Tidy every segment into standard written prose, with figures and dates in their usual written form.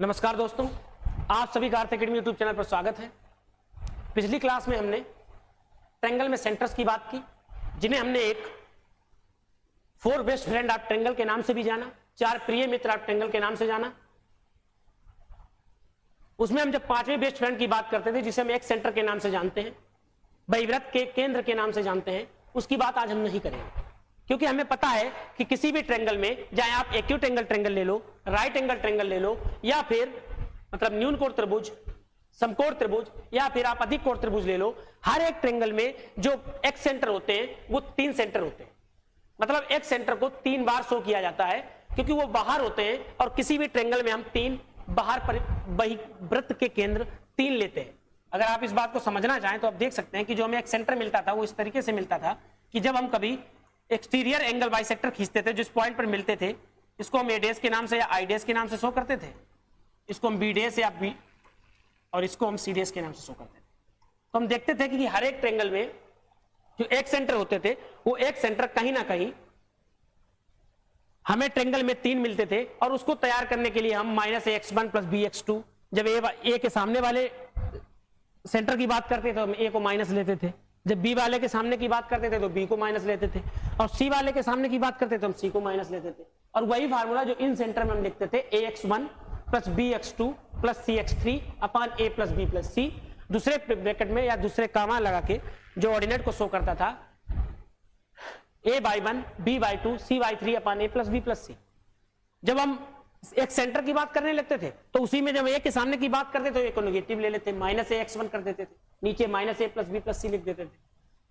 नमस्कार दोस्तों, आप सभी का अर्थ एकेडमी यूट्यूब चैनल पर स्वागत है। पिछली क्लास में हमने ट्रायंगल में सेंटर्स की बात की, जिन्हें हमने एक 4 बेस्ट फ्रेंड ऑफ ट्रायंगल के नाम से भी जाना, 4 प्रिय मित्र ऑफ ट्रायंगल के नाम से जाना। उसमें हम जब 5वें बेस्ट फ्रेंड की बात करते थे, जिसे हम एक सेंटर के नाम से जानते हैं, वृत्त के केंद्र के नाम से जानते हैं, उसकी बात आज हम नहीं करेंगे, क्योंकि हमें पता है कि किसी भी ट्रायंगल में, चाहे आप एक्यूट एंगल ट्रायंगल ले लो, राइट एंगल ट्रायंगल ले लो, या फिर मतलब न्यून कोण त्रिभुज, समकोण त्रिभुज, या फिर आप अधिक कोण त्रिभुज ले लो, हर एक ट्रायंगल में जो एक्स सेंटर होते हैं वो 3 सेंटर होते हैं। मतलब एक सेंटर को 3 बार शो किया जाता है, क्योंकि वो बाहर होते हैं, और किसी भी ट्रायंगल में हम 3 बाहर पर वृत्त के केंद्र 3 लेते हैं। अगर आप इस बात को समझना चाहें तो आप देख सकते हैं कि जो हमें एक सेंटर मिलता था वो इस तरीके से मिलता था कि जब हम कभी एक्सटीरियर एंगल बाइसेक्टर खींचते थे, जिस पॉइंट पर मिलते थे, इसको हम ए डैश के नाम से या आई डैश के नाम से शो करते थे, इसको हम बी डैश या बी, और इसको हम सी डैश के नाम से शो करते थे। तो हम देखते थे कि हर एक ट्रायंगल में जो एक सेंटर होते थे, वो एक सेंटर कहीं ना कहीं हमें ट्रायंगल में 3 मिलते थे, और उसको तैयार करने के लिए हम -ax1 + bx2, जब ए के सामने वाले सेंटर की बात करते थे तो हम ए को माइनस लेते थे, जब बी वाले के सामने की बात करते थे तो बी को माइनस लेते थे, और सी वाले के सामने की बात करते थे तो हम सी को माइनस लेते थे। और वही फार्मूला जो इन सेंटर में हम लिखते थे, ax1 + bx2 + cx3 / a + b + c, दूसरे ब्रैकेट में या दूसरे कामा लगा के जो ऑर्डिनेट को शो करता था a/1 b/2 c/3 / a + b + c। जब हम एक सेंटर की बात करने लगते थे तो उसी में जब ए के सामने की बात करते तो ए को नेगेटिव ले लेते, -ax1 कर देते थे, नीचे -a + b + c लिख देते थे।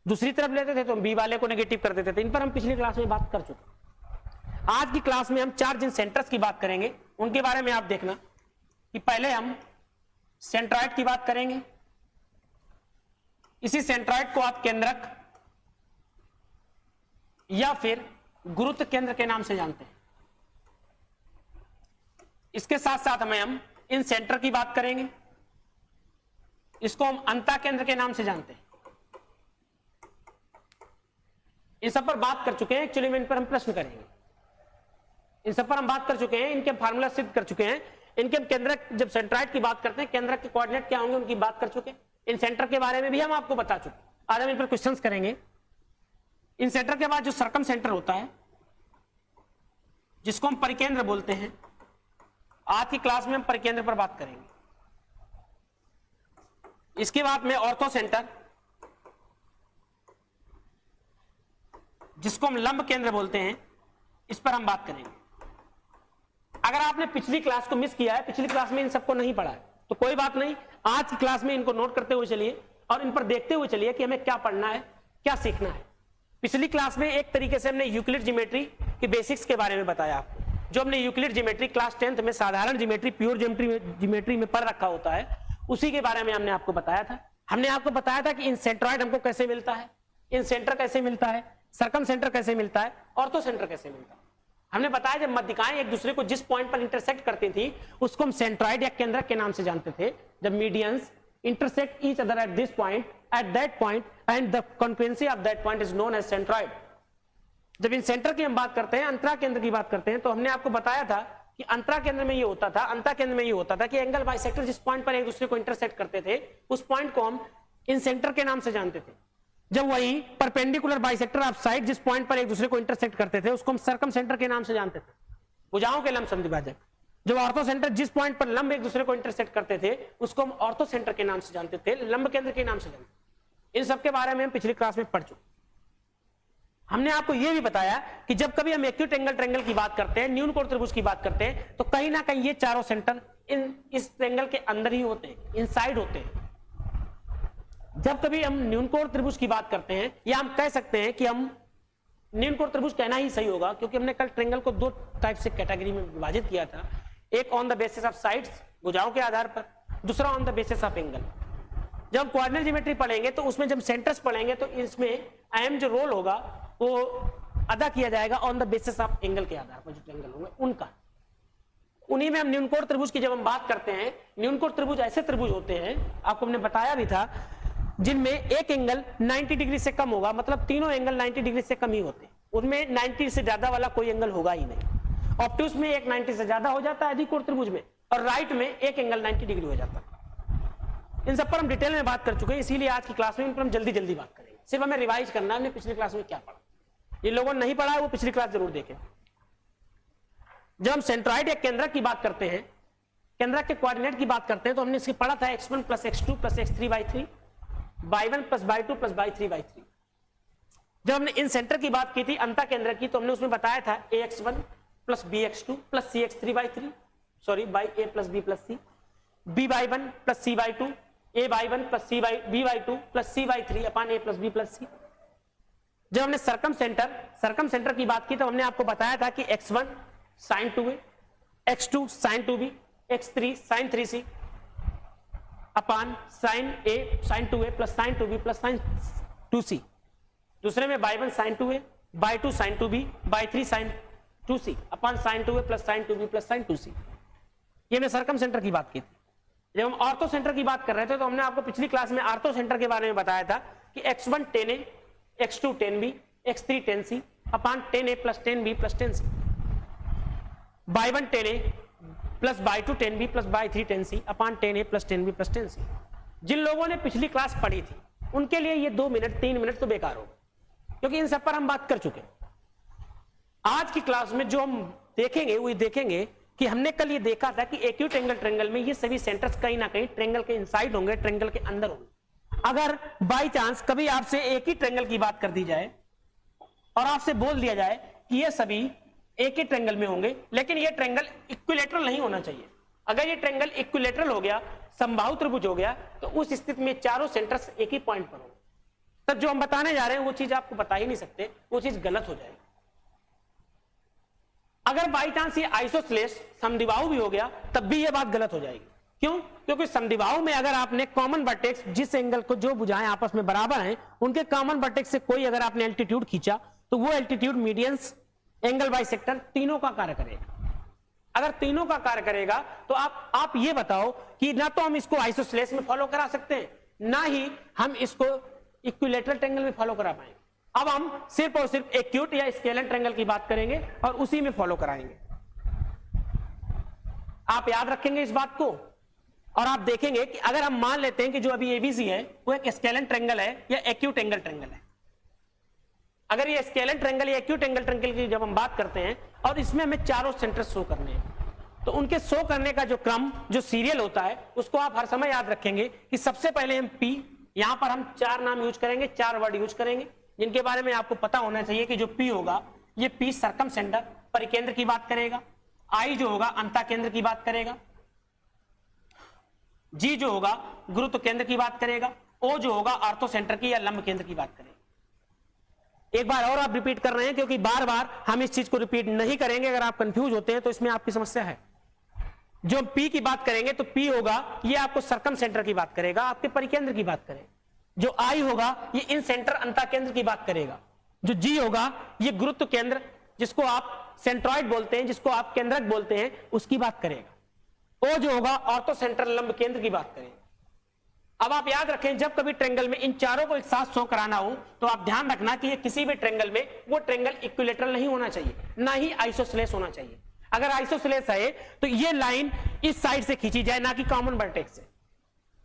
दूसरी तरफ लेते थे तो हम बी वाले को नेगेटिव कर देते थे। इन पर हम पिछली क्लास में बात कर चुके। आज की क्लास में हम 4 जिन सेंटर्स की बात करेंगे उनके बारे में आप देखना कि पहले हम सेंट्रॉइड की बात करेंगे। इसी सेंट्रॉइड को आप केंद्रक या फिर गुरुत्व केंद्र के नाम से जानते हैं। इसके साथ साथ हम इन सेंटर की बात करेंगे, इसको हम अंतः केंद्र के नाम से जानते हैं। इन सब पर बात कर चुके हैं, एक्चुअली में इन पर हम प्रश्न करेंगे। इन सब पर हम बात कर चुके हैं, इनके फार्मूला सिद्ध कर चुके हैं, इनके केंद्रक, जब सेंट्रॉइड की बात करते हैं केंद्रक के कोऑर्डिनेट क्या होंगे उनकी बात कर चुके हैं। इन सेंटर के बारे में भी हम आपको बता चुके। आज हम इन पर क्वेश्चंस करेंगे। इन सेंटर के बाद जो सर्कम सेंटर होता है, जिसको हम परिकेंद्र बोलते हैं, आज की क्लास में हम परिकेंद्र पर बात करेंगे। इसके बाद में ऑर्थो सेंटर, जिसको हम लंब केंद्र बोलते हैं, इस पर हम बात करेंगे। अगर आपने पिछली क्लास को मिस किया है, पिछली क्लास में इन सबको नहीं पढ़ा है, तो कोई बात नहीं, आज की क्लास में इनको नोट करते हुए चलिए और इन पर देखते हुए चलिए कि हमें क्या पढ़ना है, क्या सीखना है। पिछली क्लास में एक तरीके से हमने यूक्लिड ज्योमेट्री के बेसिक्स के बारे में बताया आपको। जो हमने यूक्लिड ज्योमेट्री क्लास 10th में साधारण ज्योमेट्री, प्योर ज्योमेट्री में पढ़ रखा होता है, उसी के बारे में हमने आपको बताया था। हमने आपको बताया था कि इन सेंट्रॉइड हमको कैसे मिलता है, इन सेंटर कैसे मिलता है, सर्कम सेंटर कैसे मिलता है, ऑर्थो सेंटर कैसे मिलता है। हमने बताया जब मध्यिकाएं एक दूसरे को जिस पॉइंट पर इंटरसेक्ट करती थी उसको हम सेंट्रॉइड या केंद्रक के नाम से जानते थे। जब medians intersect each other at this point, at that point, and the confluency of that point is known as centroid. जब इन सेंटर की हम बात करते हैं, अंतरा केंद्र की बात करते हैं, तो हमने आपको बताया था कि अंतरा केंद्र में ये होता था, अंतः केंद्र में ये होता था कि एंगल बाइसेक्टर जिस पॉइंट पर एक दूसरे को इंटरसेक्ट करते थे, उस पॉइंट को हम इन सेंटर के नाम से जानते थे। जब वही परपेंडिकुलर बाइसेक्टर ऑफ साइड जिस पॉइंट पर एक दूसरे को इंटरसेक्ट करते थे, उसको हम सर्कम सेंटर के नाम से जानते थे, भुजाओं के लंब समद्विभाजक। जब ऑर्थो सेंटर जिस पॉइंट पर लंब एक दूसरे को इंटरसेक्ट करते थे, उसको हम ऑर्थो सेंटर के नाम से जानते थे, लंब केंद्र के नाम से जानते। इन सब के बारे में हम पिछली क्लास में पढ़ चुके। हमने आपको यह भी बताया कि जब कभी हम एक्यूट एंगल ट्रायंगल की बात करते हैं, न्यून कोण त्रिभुज की बात करते हैं, तो कहीं ना कहीं ये चारों सेंटर इस ट्रायंगल के अंदर ही होते हैं, इनसाइड होते हैं। जब कभी हम न्यून कोण त्रिभुज की बात करते हैं, या हम कह सकते हैं कि हम न्यून कोण त्रिभुज कहना ही सही होगा, क्योंकि हमने कल ट्रायंगल को 2 टाइप से कैटेगरी में विभाजित किया था। एक on the basis of sides, भुजाओं के आधार पर, दूसरा on the basis of angle. जब हम कोऑर्डिनेट ज्योमेट्री पढ़ेंगे तो उसमें जब सेंटर्स पढ़ेंगे तो इसमें अहम जो रोल होगा वो अदा किया जाएगा on the basis of angle के आधार पर, जो ट्रायंगल होंगे उनका। उन्हीं में हम न्यून कोण त्रिभुज की जब हम बात करते हैं, न्यून कोण त्रिभुज ऐसे त्रिभुज होते हैं, आपको हमने बताया भी था, जिनमें एक एंगल 90 डिग्री से कम होगा, मतलब तीनों एंगल 90 डिग्री से कम ही होते हैं, उनमें 90 से ज्यादा वाला कोई एंगल होगा ही नहीं। ऑब्ट्यूस में एक 90 से ज्यादा हो जाता है अधिक कोण त्रिभुज में, और राइट में एक एंगल 90 डिग्री हो जाता है। इन सब पर हम डिटेल में बात कर चुके हैं, इसीलिए आज की क्लास में इन पर हम जल्दी जल्दी बात करेंगे। सिर्फ हमें रिवाइज करना है हमने पिछली क्लास में क्या पढ़ा। ये लोगों ने नहीं पढ़ा है वो पिछली क्लास जरूर देखें। जब हम सेंट्रॉइड या केंद्रक की बात करते हैं, केंद्रक के कोऑर्डिनेट की बात करते हैं, तो हमने इसकी पढ़ा था x1 + x2 + x3/3, y1 + y2 + y3/3। जब हमने इन सेंटर की बात की थी, अंतः केंद्र की, तो हमने उसमें बताया था ax1 + bx2 + cx3/3, sorry by a + b + c, by1 + c/2, ay1 + by2 + c/3 / a + b + c। जब हमने सर्कम सेंटर की बात की तो हमने आपको बताया था कि x1 sin 2a, x2 sin 2b, x3 sin 3c upon sin a sin 2a + sin 2b + sin 2c। दूसरे में by1 sin 2a, by2 sin 2b, by3 sin 2c अपान sin 2a + sin 2b + sin 2c। ये हमने circum centre की बात की थी। जब हम ऑर्थो सेंटर की बात कर रहे थे तो हमने आपको पिछली क्लास में ऑर्थो सेंटर के बारे में बताया था कि x1 10a, x2 10b, x3 10c अपान 10a + 10b + 10c, by1 10a + by2 10b + by3 10c अपान 10a + 10b + 10c। जिन लोगों ने पिछली क्लास पढ़ी थी उनके लिए ये 2 मिनट 3 मिनट तो बेकार हो, क्योंकि इन सब पर हम बात कर चुके। आज की क्लास में जो हम देखेंगे वो देखेंगे कि हमने कल ये देखा था कि एक्यूट एंगल ट्रायंगल में ये सभी सेंटर्स कहीं ना कहीं ट्रायंगल के इनसाइड होंगे, ट्रायंगल के अंदर होंगे। अगर बाय चांस कभी आपसे एक ही ट्रायंगल की बात कर दी जाए और आपसे बोल दिया जाए कि ये सभी एक ही ट्रायंगल में होंगे, लेकिन ये ट्रायंगल इक्विलैटरल नहीं होना चाहिए। अगर ये ट्रायंगल इक्विलैटरल हो गया, समबाहु त्रिभुज हो गया, तो उस स्थिति में चारों सेंटर्स एक ही पॉइंट पर होंगे। तब जो हम बताने जा रहे हैं वो चीज आपको बता ही नहीं सकते, वो चीज गलत हो जाएगी। अगर बाई चांस ये आइसोसेलेस समद्विबाहु भी हो गया तब भी ये बात गलत हो जाएगी। क्यों? क्योंकि समद्विबाहु में अगर आपने कॉमन वर्टेक्स जिस एंगल को जो भुजाएं आपस में बराबर हैं उनके कॉमन वर्टेक्स से कोई अगर आपने एल्टीट्यूड खींचा तो वो एल्टीट्यूड, मीडियंस, एंगल बाइसेक्टर तीनों का कार्य करेगा। अगर तीनों का कार्य करेगा तो आप ये बताओ कि ना तो हम इसको आइसोसेलेस में फॉलो करा सकते हैं, ना ही हम इसको इक्विलैटरल ट्रायंगल में फॉलो करा पाएंगे। अब हम सिर्फ और सिर्फ एक्यूट या स्केलर ट्रायंगल की बात करेंगे और उसी में फॉलो कराएंगे। आप याद रखेंगे इस बात को और आप देखेंगे कि अगर हम मान लेते हैं कि जो अभी एबीसी है वो एक स्केलर ट्रायंगल है या एक्यूट एंगल ट्रायंगल है। अगर ये स्केलर ट्रायंगल या एक्यूट एंगल ट्रायंगल की जब हम बात करते हैं और इसमें हमें चारों सेंटर शो करने हैं, तो उनके शो करने का जो क्रम, जो सीरियल होता है, उसको आप हर समय याद रखेंगे कि सबसे पहले हम पी, यहां पर हम 4 नाम यूज करेंगे, 4 वर्ड यूज करेंगे जिनके बारे में आपको पता होना चाहिए कि जो पी होगा ये पी सर्कम सेंटर परिकेंद्र की बात करेगा, आई जो होगा अंतः केंद्र की बात करेगा, जी जो होगा गुरुत्व केंद्र की बात करेगा, ओ जो होगा ऑर्थो सेंटर की या लंब केंद्र की बात करेगा। एक बार और आप रिपीट कर रहे हैं क्योंकि बार बार हम इस चीज को रिपीट नहीं करेंगे। अगर आप कंफ्यूज होते हैं तो इसमें आपकी समस्या है। जो पी की बात करेंगे तो पी होगा ये आपको सर्कम सेंटर की बात करेगा, आपके परिकेंद्र की बात करेगा। जो आई होगा ये इन सेंटर अंतः केंद्र की बात करेगा। जो जी होगा ये गुरुत्व केंद्र, जिसको आप सेंट्रॉइड बोलते हैं, जिसको आप केंद्रक बोलते हैं, उसकी बात करेगा। ओ जो होगा ऑर्थो सेंटर लंब केंद्र की बात करेगा। अब आप याद रखें जब कभी ट्रायंगल में इन चारों को एक साथ शो कराना हो तो आप ध्यान रखना कि ये किसी भी ट्रायंगल में वो ट्रायंगल इक्विलैटरल नहीं होना चाहिए, ना ही आइसोसेलेस होना चाहिए। अगर आइसोसेलेस है तो ये लाइन इस साइड से खींची जाए, ना कि कॉमन वर्टेक्स से।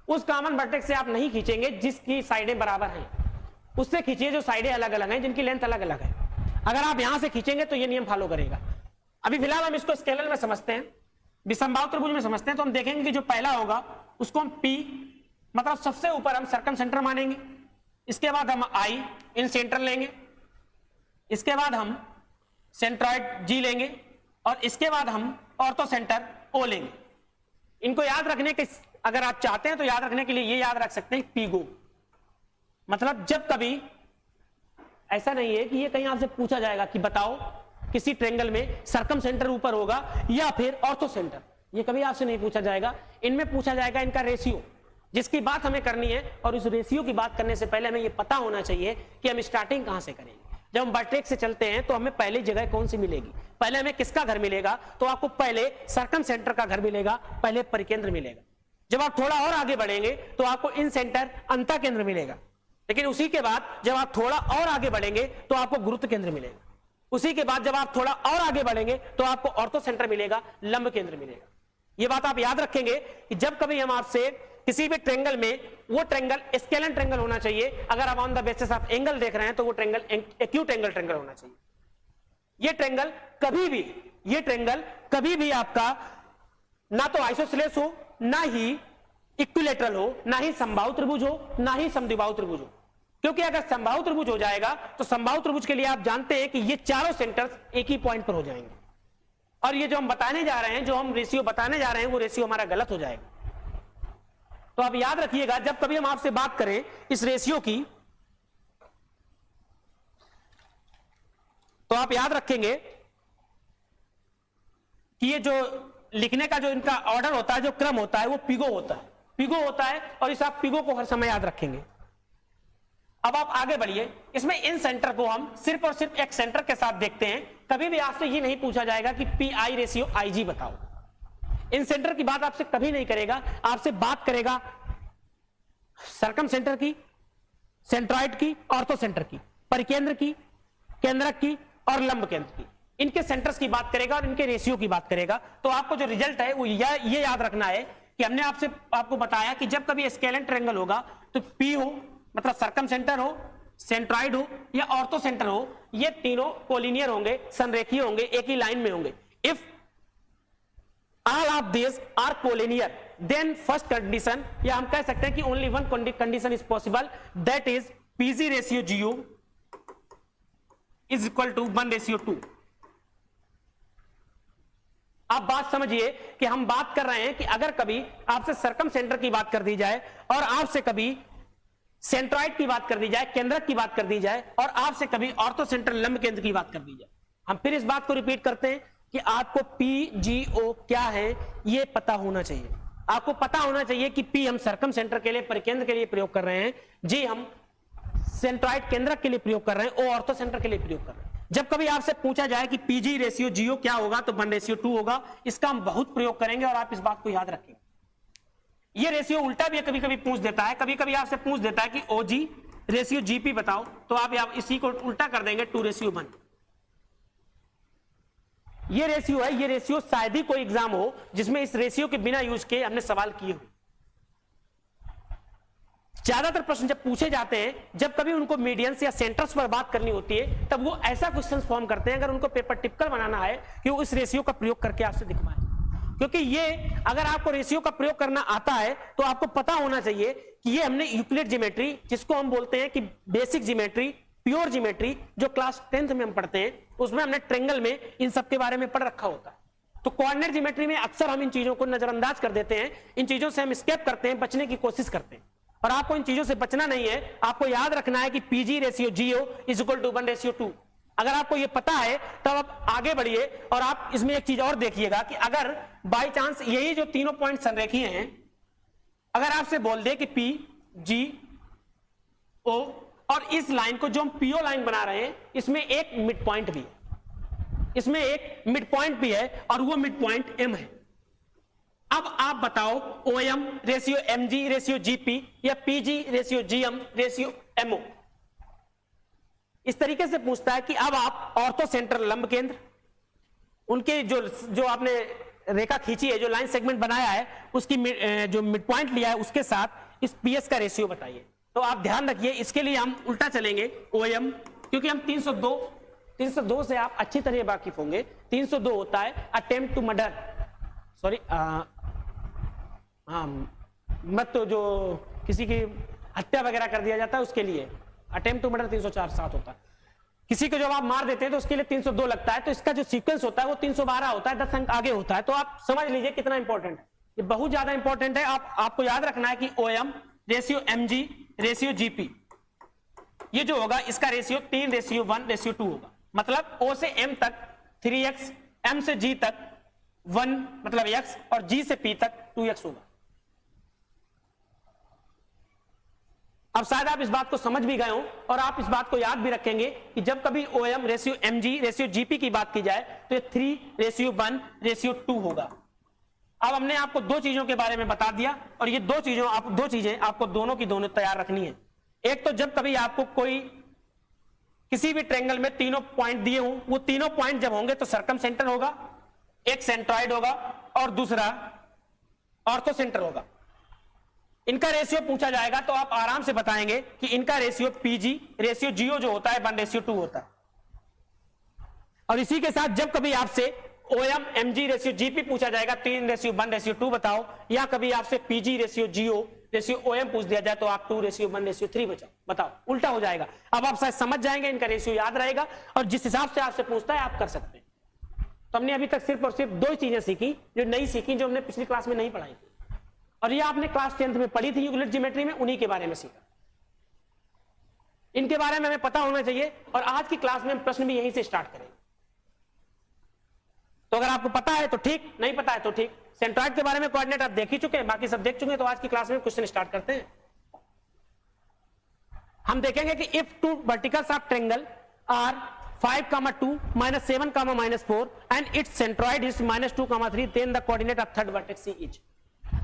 उस कॉमन वर्टेक्स से आप नहीं खींचेंगे जिसकी साइडें बराबर हैं, उससे खींचिए जो साइडें अलग अलग हैं, जिनकी लेंथ अलग अलग है। अगर आप यहां से खींचेंगे तो ये नियम फॉलो करेगा। अभी फिलहाल हम इसको स्केलर में समझते हैं, विषमबाहु त्रिभुज में समझते हैं। तो हम देखेंगे कि जो पहला होगा उसको हम पी, मतलब सबसे ऊपर हम सर्कम सेंटर मानेंगे। इसके बाद हम आई इन सेंटर लेंगे, इसके बाद हम सेंट्रॉइड जी लेंगे और इसके बाद हम ऑर्थो सेंटर ओ लेंगे। इनको याद रखने के, अगर आप चाहते हैं तो याद रखने के लिए ये याद रख सकते हैं पी गो। मतलब जब कभी ऐसा नहीं है कि ये कहीं आपसे पूछा जाएगा कि बताओ किसी ट्रायंगल में सर्कम सेंटर ऊपर होगा या फिर ऑर्थो सेंटर, ये कभी आपसे नहीं पूछा जाएगा। इनमें पूछा जाएगा इनका रेशियो, जिसकी बात हमें करनी है। और उस रेशियो की बात करने से पहले हमें यह पता होना चाहिए कि हम स्टार्टिंग कहां से करेंगे। जब हम वर्टेक्स से चलते हैं तो हमें पहली जगह कौन सी मिलेगी, पहले हमें किसका घर मिलेगा? तो आपको पहले सर्कम सेंटर का घर मिलेगा, पहले परिकेंद्र मिलेगा। जब आप थोड़ा और आगे बढ़ेंगे तो आपको इन सेंटर अंतः केंद्र मिलेगा, लेकिन उसी के बाद जब आप थोड़ा और आगे बढ़ेंगे तो आपको गुरुत्व केंद्र मिलेगा। उसी के बाद जब आप थोड़ा और आगे बढ़ेंगे तो आपको ऑर्थो सेंटर मिलेगा, लंब केंद्र मिलेगा। ये बात आप याद रखेंगे कि जब कभी हम आपसे किसी भी ट्रेंगल में, वो ट्रेंगल स्केलेंट ट्रेंगल होना चाहिए, अगर आप on the basis of angle देख रहे हैं तो वो ट्रेंगल एक्यूट एंगल ट्रेंगल होना चाहिए। ये ट्रेंगल कभी भी आपका ना तो आइसोसेलेस हो, ना ही इक्विलेटरल हो, ना ही समबाहु त्रिभुज हो, ना ही समद्विबाहु त्रिभुज हो। क्योंकि अगर समबाहु त्रिभुज हो जाएगा तो समबाहु त्रिभुज के लिए आप जानते हैं कि ये चारों सेंटर्स एक ही पॉइंट पर हो जाएंगे, और ये जो हम बताने जा रहे हैं, जो हम रेशियो बताने जा रहे हैं, वो रेशियो हमारा गलत हो जाएगा। तो आप याद रखिएगा, जब कभी हम आपसे बात करें इस रेशियो की, तो आप याद रखेंगे कि ये जो लिखने का जो इनका ऑर्डर होता है, जो क्रम होता है, वो पिगो होता है, और इस आप पिगो को हर समय याद रखेंगे। अब आप आगे बढ़िए, इसमें इन सेंटर को हम सिर्फ और सिर्फ एक सेंटर के साथ देखते हैं। कभी भी आपसे ये नहीं पूछा जाएगा कि पी आई रेशियो आई जी बताओ, इन सेंटर की बात आपसे कभी नहीं करेगा। आपसे बात करेगा सर्कम सेंटर की, सेंट्रॉइड की, ऑर्थो सेंटर की, परिकेंद्र की, केंद्रक की और लंब केंद्र की, इनके सेंटर्स की बात करेगा और इनके रेशियो की बात करेगा। तो आपको जो रिजल्ट है वो ये याद रखना है कि हमने आपको बताया कि जब कभी स्केलेंट ट्रायंगल होगा तो पी हो मतलब सर्कम सेंटर हो, सेंट्रॉइड हो या ऑर्थो सेंटर हो, ये तीनों कोलिनियर होंगे, संरेखीय होंगे, एक ही लाइन में होंगे। If all of this are collinear, then first condition, या हम कह सकते हैं कि only one condition is possible, that is PG ratio GO is equal to 1:2। आप बात समझिए कि हम बात कर रहे हैं कि अगर कभी आपसे सर्कम सेंटर की बात कर दी जाए और आपसे कभी सेंट्रॉइड की बात कर दी जाए, केंद्रक की बात कर दी जाए और आपसे कभी ऑर्थो सेंटर लंब केंद्र की बात कर दी जाए, हम फिर इस बात को रिपीट करते हैं कि आपको पीजीओ क्या है ये पता होना चाहिए। आपको पता होना चाहिए कि पी हम सर्कम सेंटर के लिए, परिकेंद्र के लिए प्रयोग कर रहे हैं, जी हम सेंट्रॉइड केंद्रक के लिए प्रयोग कर रहे हैं, ओ ऑर्थो सेंटर के लिए प्रयोग कर रहे हैं। जब कभी आपसे पूछा जाए कि पीजी रेशियो जीओ क्या होगा तो 1:2 होगा। इसका हम बहुत प्रयोग करेंगे और आप इस बात को याद रखेंगे। ये रेशियो उल्टा भी कभी कभी पूछ देता है, कभी कभी आपसे पूछ देता है कि ओजी रेशियो जीपी बताओ, तो आप इसी को उल्टा कर देंगे 2:1। ये रेशियो है, ये रेशियो शायद ही कोई एग्जाम हो जिसमें इस रेशियो के बिना यूज किए हमने सवाल किए हो। ज्यादातर प्रश्न जब पूछे जाते हैं, जब कभी उनको मीडियंस या सेंटर्स पर बात करनी होती है, तब वो ऐसा क्वेश्चन फॉर्म करते हैं, अगर उनको पेपर टिपिकल बनाना है कि वो इस रेशियो का प्रयोग करके आपसे दिखवाएं। क्योंकि ये अगर आपको रेशियो का प्रयोग करना आता है तो आपको पता होना चाहिए कि ये हमने यूक्लिड ज्योमेट्री, जिसको हम बोलते हैं कि बेसिक ज्योमेट्री, प्योर ज्योमेट्री, जो क्लास 10th में हम पढ़ते हैं, उसमें हमने ट्रेंगल में इन सब के बारे में पढ़ रखा होता है। तो कोऑर्डिनेट ज्योमेट्री में अक्सर हम इन चीजों को नजरअंदाज कर देते हैं, इन चीजों से हम स्केप करते हैं, बचने की कोशिश करते हैं। और आपको इन चीजों से बचना नहीं है, आपको याद रखना है कि PG ratio GO is equal to 1:2। अगर आपको ये पता है तब आप आगे बढ़िए। और आप इसमें एक चीज और देखिएगा कि अगर बाय चांस यही जो तीनों पॉइंट संरेखीय हैं, अगर आपसे बोल दे कि पी जी ओ और इस लाइन को जो हम पीओ लाइन बना रहे हैं, इसमें एक मिड पॉइंट भी है, इसमें एक मिड पॉइंट भी है और वो मिड पॉइंट एम है। अब आप बताओ OM ratio MG ratio GP या PG ratio GM ratio MO, इस तरीके से पूछता है कि अब आप ऑर्थो सेंटर लंब केंद्र, उनके जो आपने रेखा खींची है, जो लाइन सेगमेंट बनाया है, उसकी जो मिड पॉइंट लिया है, उसके साथ इस पीएस का रेशियो बताइए। तो आप ध्यान रखिए, इसके लिए हम उल्टा चलेंगे ओएम, क्योंकि हम 302 से आप अच्छी तरह वाकिफ होंगे। 302 होता है अटेम्प्ट टू मर्डर, सॉरी मत तो जो किसी की हत्या वगैरह कर दिया जाता है उसके लिए अटेम्प्ट टू मर्डर 304 होता है। किसी को जब आप मार देते हैं तो उसके लिए 302 लगता है। तो इसका जो सीक्वेंस होता है वो 312 होता है, 10 अंक आगे होता है। तो आप समझ लीजिए कितना इंपॉर्टेंट है, ये बहुत ज्यादा इंपॉर्टेंट है। आपको याद रखना है कि OM ratio MG ratio GP, ये जो होगा इसका रेशियो 3:1:2 होगा। मतलब ओ से एम तक 3x, एम से जी तक 1 मतलब x और जी से p तक 2x होगा। अब शायद आप इस बात को समझ भी गए हो और आप इस बात को याद भी रखेंगे कि जब कभी OM ratio MG ratio GP की बात की जाए तो ये 3:1:2 होगा। अब हमने आपको दो चीजों के बारे में बता दिया और ये दो चीजें आपको दोनों की दोनों तैयार रखनी है। एक तो जब कभी आपको कोई किसी भी ट्रायंगल में तीनों पॉइंट दिए हों, वो तीनों पॉइंट जब होंगे तो सर्कम सेंटर होगा, एक सेंट्रॉइड होगा और दूसरा ऑर्थो सेंटर होगा। इनका रेशियो पूछा जाएगा तो आप आराम से बताएंगे कि इनका रेशियो पीजी रेशियो जीओ जो होता है 1:2 होता है। और इसी के साथ जब कभी आपसे ओएम एमजी रेशियो जीपी पूछा जाएगा 3:1:2 बताओ, या कभी आपसे पीजी रेशियो जीओ रेशियो ओएम पूछ दिया जाए तो आप 2:1:3 बताओ, उल्टा हो जाएगा। अब आप शायद समझ जाएंगे, इनका रेशियो याद रहेगा और जिस हिसाब से आपसे पूछता है आप कर सकते हैं। तो हमने अभी तक सिर्फ और सिर्फ 2 चीजें सीखी जो नई सीखी, जो हमने पिछली क्लास में नहीं पढ़ाई थी, और ये आपने क्लास 10th में पढ़ी थी यूक्लिड ज्योमेट्री में, उन्हीं के बारे में सीखा। इनके बारे में हमें पता होना चाहिए और आज की क्लास में हम प्रश्न भी यहीं से स्टार्ट करेंगे। तो अगर आपको पता है तो ठीक, नहीं पता है तो ठीक। सेंट्रॉइड के बारे में कोऑर्डिनेट आप देख ही चुके हैं, बाकी सब देख चुके हैं। तो आज की क्लास में क्वेश्चन स्टार्ट करते हैं। हम देखेंगे कि if two verticals of triangle are 5,2 -7, -4 and its centroid is -2, 3 then the coordinate of third vertex is.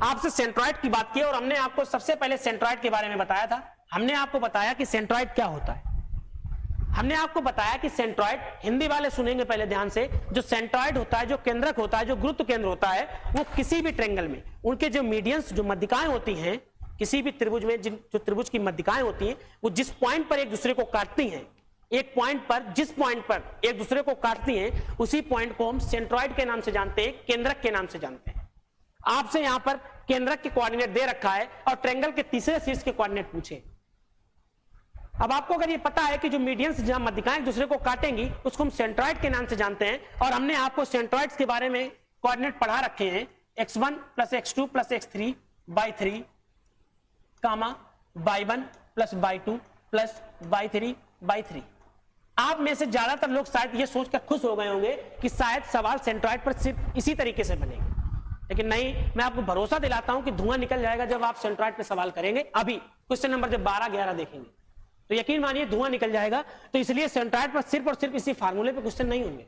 आपसे सेंट्रॉइड की बात की और हमने आपको सबसे पहले सेंट्रॉइड के बारे में बताया था। हमने आपको बताया कि सेंट्रॉइड क्या होता है। हमने आपको बताया कि सेंट्रॉइड, हिंदी वाले सुनेंगे पहले ध्यान से, जो सेंट्रॉइड होता है, जो केंद्रक होता है, जो गुरुत्व केंद्र होता है, वो किसी भी ट्रायंगल में उनके जो मीडियंस, जो मध्यिकाएं होती हैं, किसी भी त्रिभुज में जो त्रिभुज की मध्यिकाएं होती हैं, वो जिस पॉइंट पर एक दूसरे को काटती हैं, एक पॉइंट पर जिस पॉइंट पर एक दूसरे को काटती हैं, उसी पॉइंट को हम सेंट्रॉइड के नाम से जानते हैं, केंद्रक के नाम से जानते हैं। आपसे यहां पर केंद्रक के कोऑर्डिनेट दे रखा है और ट्रायंगल के तीसरे शीर्ष के कोऑर्डिनेट पूछे। अब आपको अगर ये पता है कि जो मीडियंस, जहां मध्यिकाएं एक दूसरे को काटेंगी, उसको हम सेंट्रॉइड के नाम से जानते हैं, और हमने आपको सेंट्रॉइड्स के बारे में कोऑर्डिनेट पढ़ा रखे हैं, x1 + x2 + x3 /3 y1 + y2 + y3/3। आप में से ज्यादातर लोग शायद ये सोचकर खुश हो गए होंगे कि शायद सवाल सेंट्रॉइड पर सिर्फ इसी तरीके से बनेगा, लेकिन नहीं, मैं आपको भरोसा दिलाता हूं कि धुआं निकल जाएगा जब आप सेंट्रॉइड पे सवाल करेंगे। अभी क्वेश्चन नंबर जब 12-11 देखेंगे तो यकीन मानिए धुआं निकल जाएगा। तो इसलिए सेंट्रॉइड पर सिर्फ और सिर्फ इसी फार्मूले पे क्वेश्चन नहीं होंगे,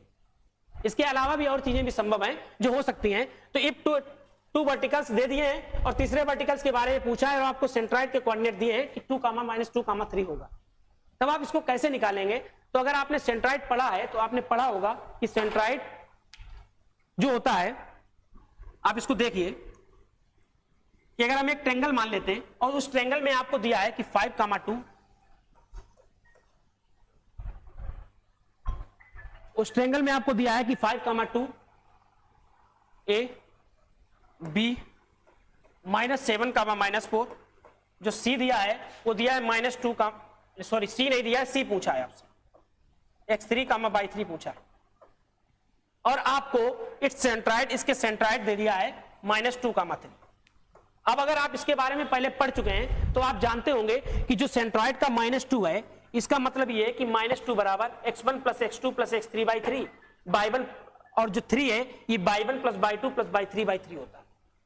इसके अलावा भी और चीजें भी संभव हैं जो हो सकती हैं। तो इफ टू वर्टिकल्स दे दिए हैं और तीसरे वर्टिकल्स के बारे में पूछा है और आपको सेंट्रॉइड के कोऑर्डिनेट दिए हैं कि 2, -2, 3 होगा, तब आप इसको कैसे निकालेंगे? तो अगर आपने सेंट्रॉइड पढ़ा है तो आपने पढ़ा होगा कि सेंट्रॉइड जो होता है, आप इसको देखिए कि अगर हम एक ट्रायंगल मान लेते हैं और उस ट्रायंगल में आपको दिया है कि 5,2, उस ट्रायंगल में आपको दिया है कि 5,2 ए बी -7, -4, जो सी दिया है वो दिया है -2 का, सॉरी सी नहीं दिया है, सी पूछा है आपसे, x3, y3 पूछा है, और आपको इट्स सेंट्रॉइड, इसके सेंट्रॉइड दे दिया है -2, 3। अब अगर आप इसके बारे में पहले पढ़ चुके हैं तो आप जानते होंगे कि जो सेंट्रॉइड का -2 है, इसका मतलब ये है कि -2 बराबर x1 + x2 + x3/3 y1, और जो 3 है ये y1 + y2 + y3/3 होता है।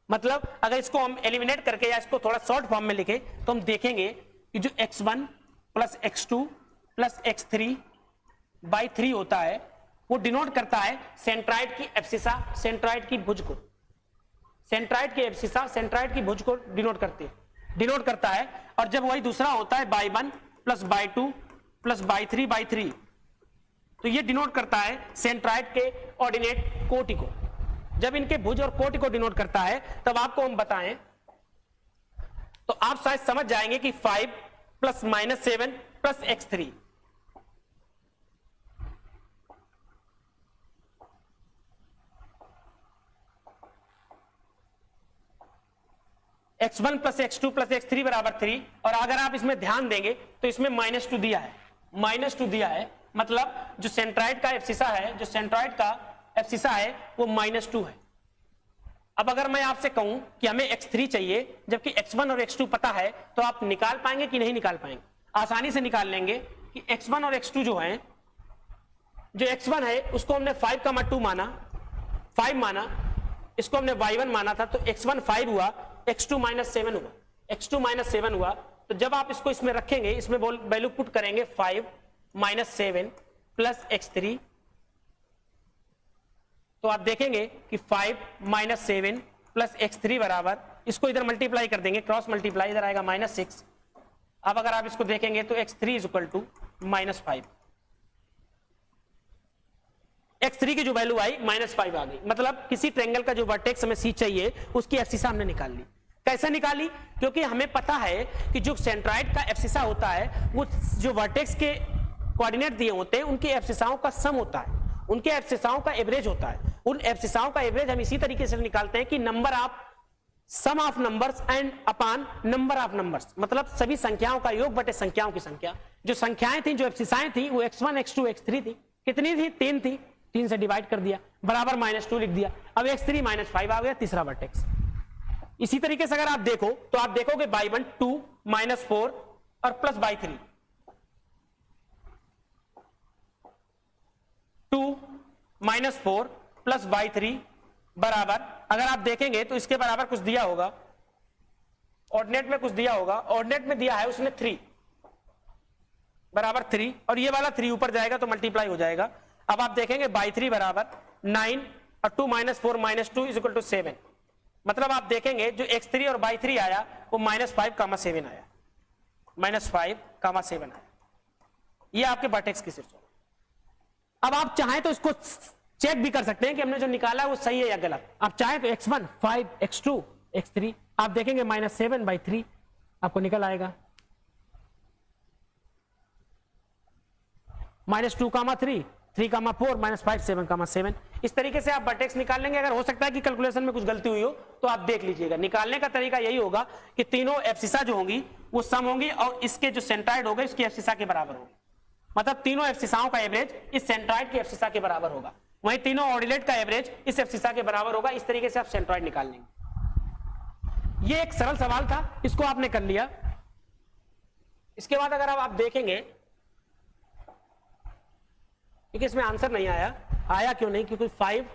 मतलब अगर इसको हम एलिमिनेट करके या इसको थोड़ा शॉर्ट फॉर्म में लिखें तो हम देखेंगे कि जो x1 + x2 + x3/3 होता है वो डिनोट करता है सेंट्रॉइड की एब्सिसा, सेंट्रॉइड की भुज को, सेंट्रॉइड की एब्सिसा सेंट्रॉइड की भुज को डिनोट करता है। और जब वही दूसरा होता है y1 + y2 + y3/3, तो ये डिनोट करता है सेंट्रॉइड के ऑर्डिनेट कोटि को। जब इनके भुज और कोटि को डिनोट करता है तब आपको हम बताएं तो आप शायद समझ जाएंगे कि 5 + -7 + x3, x1 + x2 + x3 = 3, और अगर आप इसमें ध्यान देंगे तो इसमें -2 दिया है, -2 दिया है, मतलब जो सेंट्रॉइड का एब्सिसा है, जो सेंट्रॉइड का एब्सिसा है वो -2 है। अब अगर मैं आपसे कहूं कि हमें x3 चाहिए जबकि x1 और x2 पता है, तो आप निकाल पाएंगे कि नहीं निकाल पाएंगे? आसानी से निकाल लेंगे कि x1 और x2 जो है, जो x1 है उसको हमने 5,2 माना, 5 माना, इसको हमने y1 माना था, तो x1 5 हुआ, x2 -7 हुआ, x2 -7 हुआ। तो जब आप इसको इसमें रखेंगे, इसमें वैल्यू पुट करेंगे 5 -7 + x3, तो आप देखेंगे कि 5 -7 + x3 बराबर, इसको इधर मल्टीप्लाई कर देंगे, क्रॉस मल्टीप्लाई, इधर आएगा -6। अब अगर आप इसको देखेंगे तो x3 = -5। x3 की जो वैल्यू आई -5 आ गई, मतलब किसी ट्रायंगल का जो वर्टेक्स हमें c चाहिए उसकी एब्सिसा हमने निकाल ली। कैसे निकाली? क्योंकि हमें पता है कि जो सेंट्रॉइड का एब्सिसा होता है वो जो वर्टेक्स के कोऑर्डिनेट दिए होते हैं उनके एब्सिसाओं का सम होता है, उनके एब्सिसाओं का एवरेज होता है। उन एब्सिसाओं का एवरेज हम इसी तरीके से निकालते हैं कि number of sum of numbers and upon number of numbers, मतलब सभी संख्याओं का योग बटे संख्याओं की संख्या। जो संख्याएं थी, जो एब्सिसाएं थी वो x1 x2 x3 थी। कितनी थी? 3 थी। 3 से डिवाइड कर दिया बराबर -2 लिख दिया। अब x3 -5 आ गया तीसरा वर्टेक्स। इसी तरीके से अगर आप देखो तो आप देखोगे y1 2 -4 और प्लस y3 2 -4 प्लस y3 बराबर, अगर आप देखेंगे तो इसके बराबर कुछ दिया होगा, ऑर्डिनेट में कुछ दिया होगा। ऑर्डिनेट में दिया है उसने 3 बराबर 3 और ये वाला 3 ऊपर जाएगा तो मल्टीप्लाई हो जाएगा। अब आप देखेंगे y3 बराबर 9 और 2 -4 -2 = 7, मतलब आप देखेंगे जो x3 और y3 आया वो -5,7 आया, -5,7 आया। ये आपके वर्टेक्स की सिर्फ। अब आप चाहें तो इसको चेक भी कर सकते हैं कि हमने जो निकाला है वो सही है या गलत। आप चाहें तो x1 5 x2 x3 आप देखेंगे -7/3 आपको निकल आएगा, -2, 3 3, 4 -5 7, 7। इस तरीके से आप वर्टेक्स निकाल लेंगे। अगर हो सकता है कि कैलकुलेशन में कुछ गलती हुई हो तो आप देख लीजिएगा। निकालने का तरीका यही होगा कि तीनों एब्सिसा जो होंगी वो सम होंगी और इसके जो सेंट्रॉइड होगा इसकी एब्सिसा के बराबर होगी, मतलब तीनों एब्सिसाओं का एवरेज इस सेंट्रॉइड की एब्सिसा के बराबर होगा, वहीं तीनों ऑर्डिनेट का एवरेज इस एब्सिसा के बराबर होगा। इस तरीके से आप सेंट्रॉइड निकाल लेंगे। ये एक सरल सवाल था, इसको आपने कर लिया। इसके बाद अगर आप देखेंगे, क्योंकि इसमें आंसर नहीं आया, आया क्यों नहीं? क्योंकि 5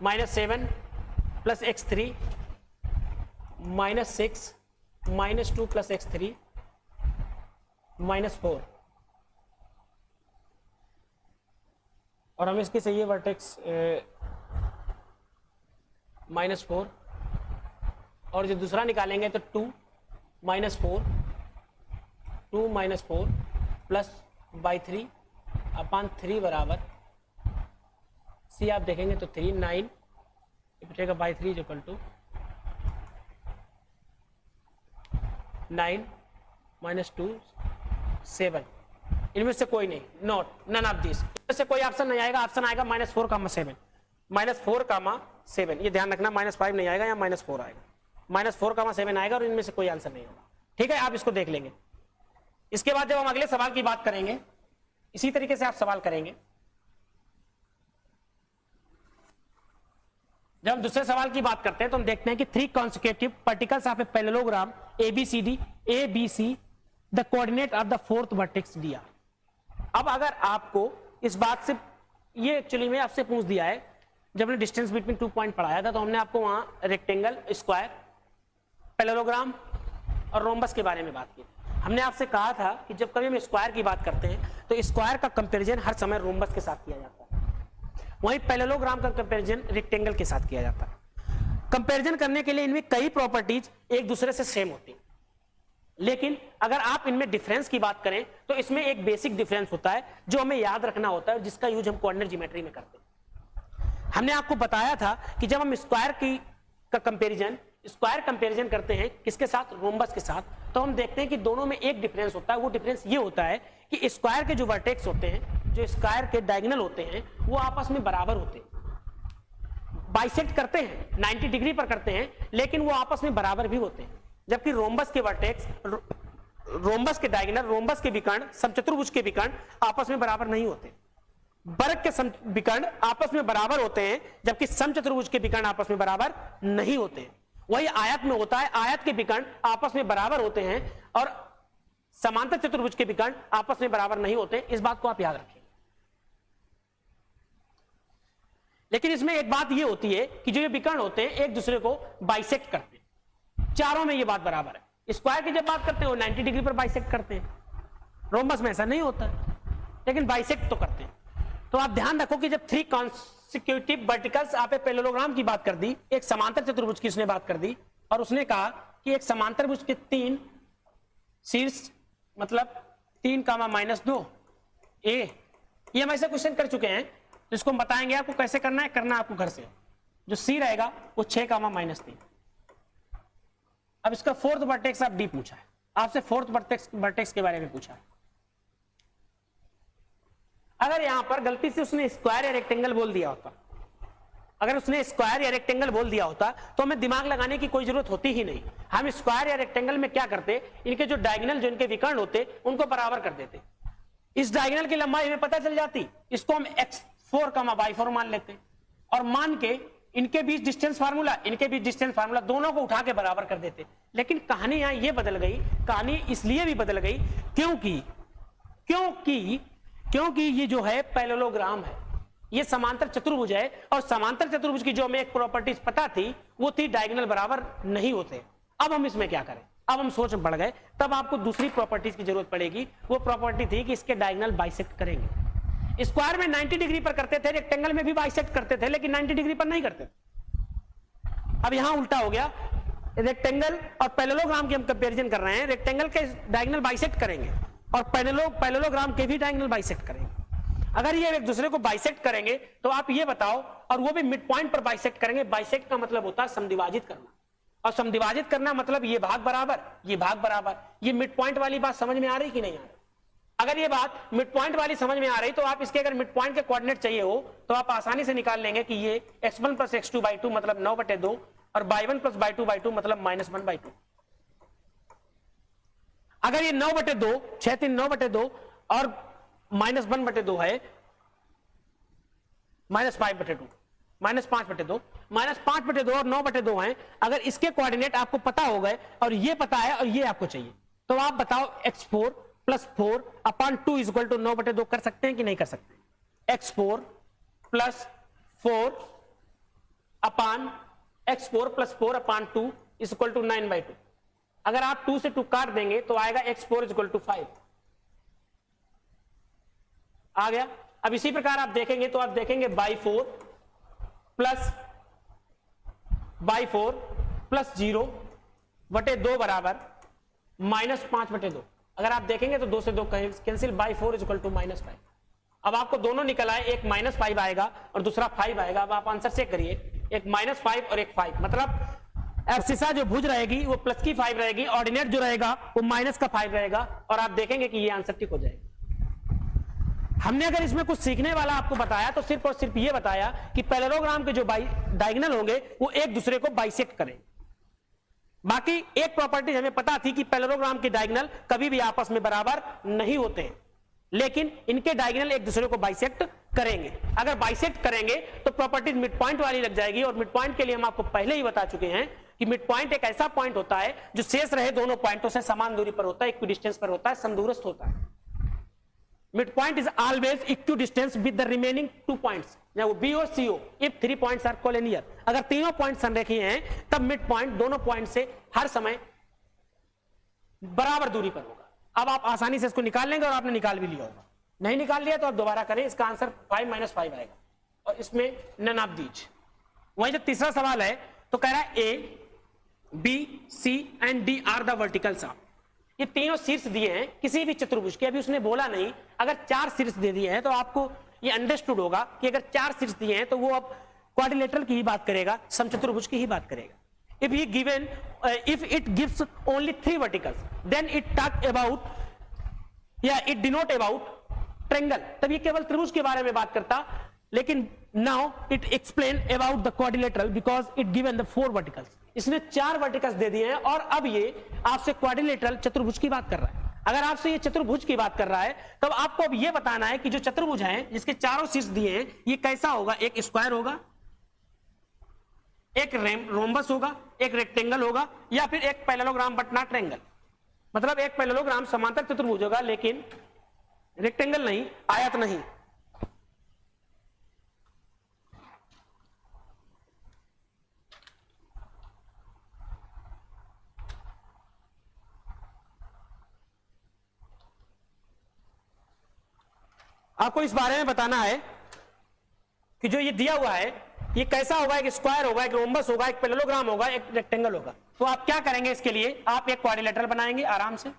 -7 प्लस x3 -6 -2 प्लस x3 -4 और हमें इसके चाहिए वर्टेक्स -4 और जो दूसरा निकालेंगे तो 2 -4 प्लस y3 अपान 3 बराबर c आप देखेंगे तो 3 9 बचेगा y3 = 9 -2 7। इनमें से कोई नहीं, नन ऑफ दिस। इनमें से कोई ऑप्शन नहीं आएगा। ऑप्शन आएगा -4,7 -4,7। ये ध्यान रखना, -5 नहीं आएगा या -4 आएगा, -4,7 आएगा और इनमें से कोई आंसर नहीं होगा। ठीक है, आप इसको देख लेंगे। इसके बाद जब हम अगले सवाल की बात करेंगे इसी तरीके से आप सवाल करेंगे। जब हम दूसरे सवाल की बात करते हैं तो हम देखते हैं कि 3 consecutive particles of a parallelogram ABC the coordinate of the fourth vertex dr। अब अगर आपको इस बात से, ये एक्चुअली में आपसे पूछ दिया है, जब हमने डिस्टेंस बिटवीन 2 पॉइंट पढ़ाया था तो हमने आपको वहां रेक्टेंगल, स्क्वायर, पैरेललोग्राम और रोम्बस के बारे में बात की। हमने आपसे कहा था कि जब कभी हम स्क्वायर की बात करते हैं तो स्क्वायर का कंपैरिजन हर समय रोम्बस के साथ किया जाता है, वहीं पैरेललोग्राम का कंपैरिजन रेक्टेंगल के साथ किया जाता है। कंपैरिजन करने के लिए इनमें कई प्रॉपर्टीज एक दूसरे से सेम होती हैं, लेकिन अगर आप इनमें डिफरेंस की बात करें तो इसमें एक बेसिक डिफरेंस होता है जो हमें याद रखना होता है, जिसका यूज हम कोऑर्डिनेट ज्योमेट्री में करते हैं। हमने आपको बताया था कि जब हम स्क्वायर का कंपैरिजन करते हैं किसके साथ? रोम्बस के साथ, तो हम देखते हैं कि दोनों में एक डिफरेंस होता है। वो डिफरेंस ये होता है कि स्क्वायर के जो वर्टेक्स होते हैं, जो स्क्वायर के डायगोनल होते हैं, वो आपस में बराबर होते हैं, बाइसेक्ट करते हैं, 90 डिग्री पर करते हैं, लेकिन वो आपस में बराबर भी होते हैं। जबकि रोम्बस के वर्टेक्स, रोम्बस के डायगोनल, रोम्बस के विकर्ण, समचतुर्भुज के विकर्ण आपस में बराबर नहीं होते। वर्ग के विकर्ण आपस में बराबर होते हैं, जबकि समचतुर्भुज के विकर्ण आपस में बराबर नहीं होते हैं। वही आयत में होता है, आयत के विकर्ण आपस में बराबर होते हैं और समांतर चतुर्भुज के विकर्ण आपस में बराबर नहीं होते। इस बात को आप याद रखें। लेकिन इसमें एक बात यह होती है कि जो ये विकर्ण होते हैं एक दूसरे को बाइसेक्ट करते हैं, चारों में ये बात बराबर है। स्क्वायर की जब बात करते हैं वो 90 डिग्री पर बाइसेक्ट करते हैं, रोम्बस में ऐसा नहीं होता, लेकिन बाइसेक्ट तो करते हैं। तो आप ध्यान रखो कि जब 3 consecutive verticals आप पैरेललोग्राम की बात कर दी, एक समांतर चतुर्भुज की उसने बात कर दी और उसने कहा कि एक समांतर भुज के 3 शीर्ष, मतलब 3, -2 ये हम ऐसे क्वेश्चन कर चुके हैं जिसको हम बताएंगे आपको कैसे करना है, करना आपको घर से। जो सी रहेगा वो 6, -3। अब इसका फोर्थ वर्टेक्स आप डी पूछा है, आपसे फोर्थ वर्टेक्स के बारे में पूछा है। अगर यहां पर गलती से उसने स्क्वायर या रेक्टेंगल बोल दिया होता, अगर उसने स्क्वायर या रेक्टेंगल बोल दिया होता तो हमें दिमाग लगाने की कोई जरूरत होती ही नहीं। हम स्क्वायर या रेक्टेंगल में क्या करते, इनके जो डायगोनल, जो इनके विकर्ण होते, उनको बराबर कर देते। इस डायगोनल की लंबाई हमें पता चल जाती, इसको हम x4, y4 मान लेते और मान के इनके बीच डिस्टेंस फार्मूला, इनके बीच डिस्टेंस फार्मूला, दोनों को उठा के बराबर कर देते। लेकिन कहानी यहां ये बदल गई। कहानी इसलिए भी बदल गई क्योंकि ये जो है पैरेललोग्राम है, ये समांतर चतुर्भुज है, और समांतर चतुर्भुज की जो हमें एक प्रॉपर्टीज पता थी वो थी डायगोनल बराबर नहीं होते। अब हम इसमें क्या करें, अब हम सोच में पड़ गए। तब आपको दूसरी प्रॉपर्टीज की जरूरत पड़ेगी। वो प्रॉपर्टी थी कि इसके डायगोनल बाइसेक्ट करेंगे। स्क्वायर में 90 डिग्री पर करते थे, रेक्टेंगल में भी बाइसेक्ट करते थे, लेकिन 90 डिग्री पर नहीं करते। अब यहां उल्टा हो गया, रेक्टेंगल और पैरेललोग्राम की हम कंपैरिजन कर रहे हैं। रेक्टेंगल के डायगोनल बाइसेक्ट करेंगे और पैरेललोग्राम के भी डायगोनल बाइसेक्ट करेंगे। अगर ये एक दूसरे को बाइसेक्ट करेंगे तो आप ये बताओ, और वो भी मिड पॉइंट पर बाइसेक्ट करेंगे। बाइसेक्ट का मतलब होता है समद्विभाजित करना, और समद्विभाजित करना मतलब ये भाग बराबर, ये भाग बराबर। ये मिड पॉइंट वाली बात समझ में आ रही कि नहीं आ रही? अगर ये बात मिड पॉइंट वाली समझ में आ रही तो आप इसके अगर मिड पॉइंट के कोऑर्डिनेट चाहिए हो तो आप आसानी से निकाल लेंगे कि ये x1 + x2/2 मतलब 9/2 और y1 + y2/2 मतलब -1/2। अगर ये 9/2, 6×3 9/2 और -1/2 है, -5/2, -5/2, -5/2 और 9/2 है। अगर इसके कोऑर्डिनेट आपको पता हो गए और ये पता है और ये आपको चाहिए, तो आप बताओ x4 + 4/2 = 9/2 कर सकते हैं कि नहीं कर सकते? x4 + 4/2 = 9/2। अगर आप 2 से 2 काट देंगे तो आएगा x4 = 5 आ गया। अब इसी प्रकार आप देखेंगे तो आप देखेंगे y4 + 0/2 बराबर -5/2। अगर आप देखेंगे तो 2 से 2 कैंसिल, y4 = -5। अब आपको दोनों निकल आए, एक -5 आएगा और दूसरा 5 आएगा। अब आप आंसर चेक करिए, एक -5 और एक 5, मतलब एब्सिसा जो भुज रहेगी वो प्लस की 5 रहेगी, ऑर्डिनेट जो रहेगा वो माइनस का 5 रहेगा, और आप देखेंगे कि ये आंसर ठीक हो जाएगा। हमने अगर इसमें कुछ सीखने वाला आपको बताया तो सिर्फ और सिर्फ ये बताया कि पैरेललोग्राम के जो डायगोनल होंगे वो एक दूसरे को बाइसेक्ट करें। बाकी एक प्रॉपर्टी हमें पता थी कि पैरेललोग्राम के डायगोनल कभी भी आपस में बराबर नहीं होते हैं, लेकिन इनके डायगोनल एक दूसरे को बाइसेक्ट करेंगे। अगर बाइसेक्ट करेंगे तो प्रॉपर्टी मिड पॉइंट वाली लग जाएगी, और मिड पॉइंट के लिए हम आपको पहले ही बता चुके हैं कि मिड पॉइंट एक ऐसा पॉइंट होता है जो शेष रहे दोनों पॉइंटों से समान दूरी पर होता है, इक्विडिस्टेंस पर होता है, समदूरस्थ होता है। Mid point is always equidistance with the remaining 2 points, B और C O, if 3 points are collinear. अगर तीनों पॉइंट संरेखीय हैं तब मिड पॉइंट दोनों पॉइंट से हर समय बराबर दूरी पर होगा। अब आप आसानी से इसको निकाल लेंगे और आपने निकाल भी लिया होगा। नहीं निकाल लिया तो आप दोबारा करें, इसका आंसर 5 - 5 आएगा, और इसमें नन ऑफ दीज। वही जब तीसरा सवाल है तो कह रहा है A, B, C and D are the verticals of. ये तीनों शीर्ष दिए हैं किसी भी चतुर्भुज के। अभी उसने बोला नहीं, अगर 4 शीर्ष दे दिए हैं तो आपको ये अंडरस्टूड होगा कि अगर 4 शीर्ष दिए हैं तो वो अब क्वाड्रिलेटरल की ही बात करेगा, समचतुर्भुज की ही बात करेगा। If he given, if it gives only 3 verticals, then it talk about, it denote about triangle। तब ये केवल त्रिभुज के बारे में बात करता, लेकिन now it explain about the quadrilateral because it given the 4 verticals। इसने 4 वर्टिकल्स दे दिए हैं, और अब ये आपसे क्वाड्रिलेटरल चतुर्भुज की बात कर रहा है। अगर आपसे ये चतुर्भुज की बात कर रहा है तब आपको अब ये बताना है कि जो चतुर्भुज है जिसके चारों शीर्ष दिए हैं ये कैसा होगा। एक स्क्वायर होगा, एक रोम्बस होगा, एक रेक्टेंगल होगा, या फिर एक पैरेललोग्राम बट नॉट ट्रायंगल। मतलब एक पैरेललोग्राम समांतर चतुर्भुज होगा लेकिन रेक्टेंगल नहीं, आयत नहीं। आपको इस बारे में बताना है कि जो ये दिया हुआ है ये कैसा होगा। एक स्क्वायर होगा, एक रोम्बस होगा, एक पैरेललोग्राम होगा, एक रेक्टेंगल होगा। तो आप क्या करेंगे, इसके लिए आप एक क्वाड्रिलेटरल बनाएंगे आराम से।